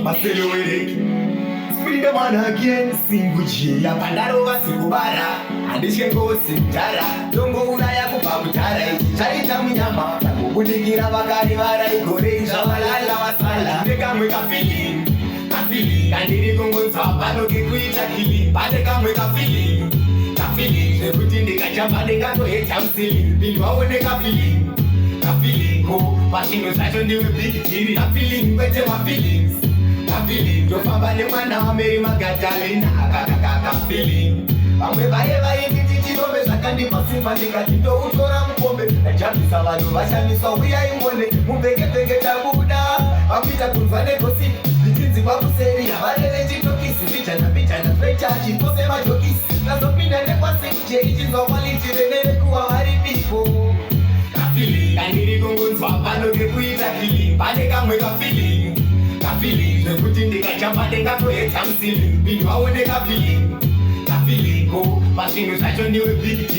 maselewere Spinda man again singujia pandarova sikubara handishe ngosi mtara dongo unaya kupa mtara chaita mnyama kubudikira vakari vara ikoreja walala wasala nekamwe kafili kandiri kongonza pano kekuita kili pate kamwe kafili zvekuti ndikachamba ndikatoheta msili ndinwaone kafili ko pazvinhu zvacho ndiwe big deal kafili kwete mafeelings ndofamba nemwana wameri magadalena akakakakafili vamwe vaiti chirove zvakandipa simba ndikati ndoutora mukombe ndajambisa vanhu vashamiswa uyai muone mubhekebheke tabuda vakuita kunzwa negosipi zvichinzikwa kuseri havareve chitokisi pijana frechachi pose majokisi nazopinda nekwasekuje ichinzwa kwaliti venevekuwa vari pipo kandiri kungunzwa pano kekuita kili pane kamwe kafili zvekuti ndikachamba ndingatoheta msili ndinwaone kafili ko pazvinhu zvacho ndiwe big